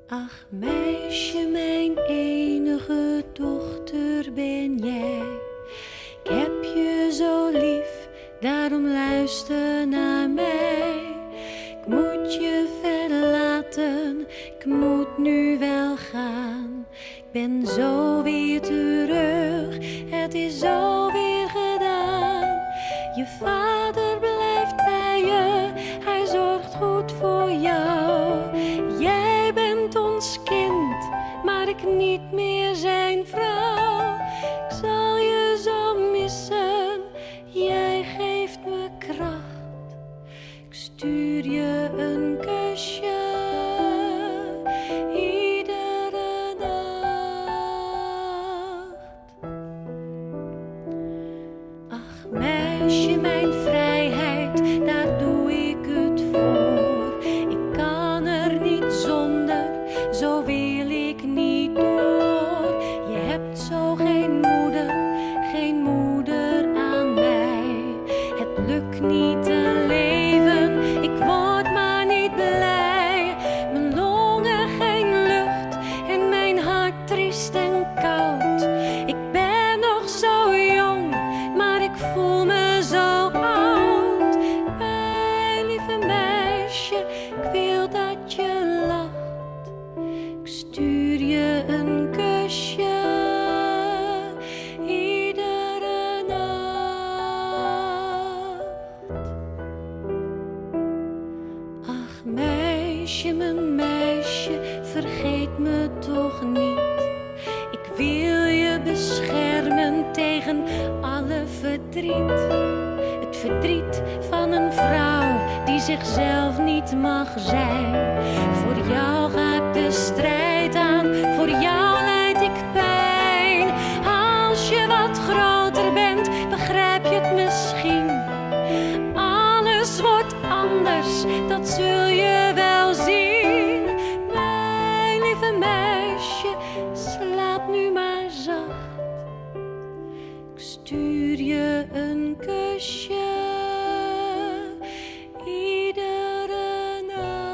Ach meisje, mijn enige dochter ben jij. Ik heb je zo lief, daarom luister naar mij. Ik moet je verlaten, ik moet nu wel gaan. Ik ben zo weer terug, het is zo weer gedaan. Je vader blijft bij je, hij zorgt goed voor jou. Jij bent ons kind, maar ik niet meer zijn vrouw. Ik zal je zo missen, jij geeft me kracht. Ik stuur je een kusje, iedere nacht. Ach meisje, mijn vrijheid, daar doe ik het voor. Ik kan er niet zonder, zo wil ik niet door. Je hebt zo geen moeder aan mij. Het lukt niet te leven, ik word maar niet blij. Mijn longen geen lucht en mijn hart triest en koud. Ik ben nog zo jong, maar ik voel me zo oud. Mijn lieve meisje, ik wil dat je lacht. Ik stuur je een kusje, iedere nacht. Ach meisje, mijn meisje, vergeet me toch niet. Ik wil je beschermen tegen alle verdriet. Het verdriet van een vrouw die zichzelf niet mag zijn. Voor jou ga ik de strijd aan, voor jou lijd ik pijn. Als je wat groter bent, begrijp je het misschien. Alles wordt anders, dat zul je wel zien. Mijn lieve meisje, slaap nu maar zacht. Ik stuur je een kusje, iedere nacht.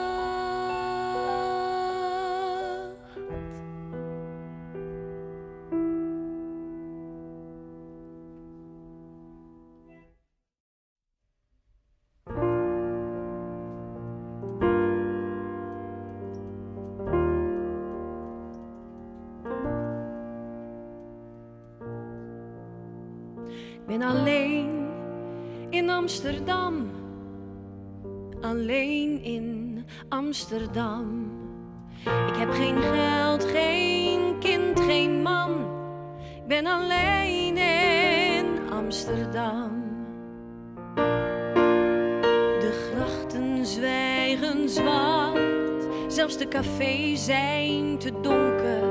Ik ben alleen in Amsterdam, alleen in Amsterdam. Ik heb geen geld, geen kind, geen man. Ik ben alleen in Amsterdam. De grachten zwijgen zwart, zelfs de cafés zijn te donker.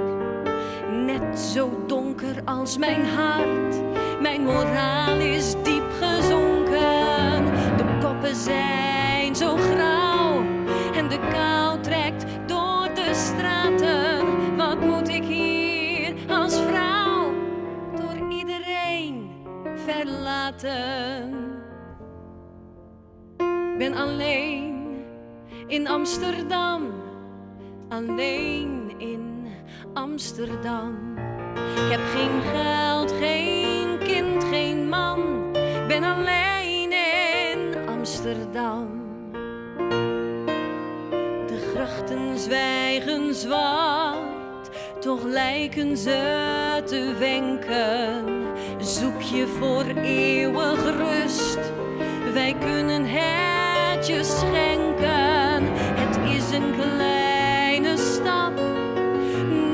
Net zo donker als mijn hart. Mijn moraal is diep gezonken. De koppen zijn zo grauw en de kou trekt door de straten. Wat moet ik hier als vrouw door iedereen verlaten? Ik ben alleen in Amsterdam, alleen in Amsterdam. Ik heb geen geld, geen kind, geen man. Ik ben alleen in Amsterdam. De grachten zwijgen zwart, toch lijken ze te wenken. Zoek je voor eeuwig rust, wij kunnen het je schenken. Het is een kleine stap,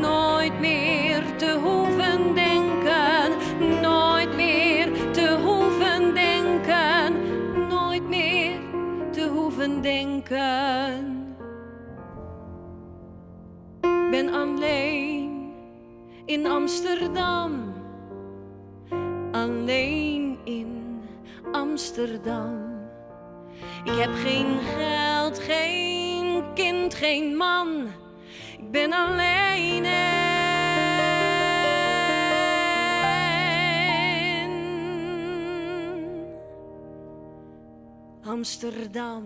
nooit meer te hoeven denken, nooit meer te hoeven denken, nooit meer te hoeven denken. Ik ben alleen in Amsterdam, alleen in Amsterdam. Ik heb geen geld, geen kind, geen man. Ik ben alleen in Amsterdam.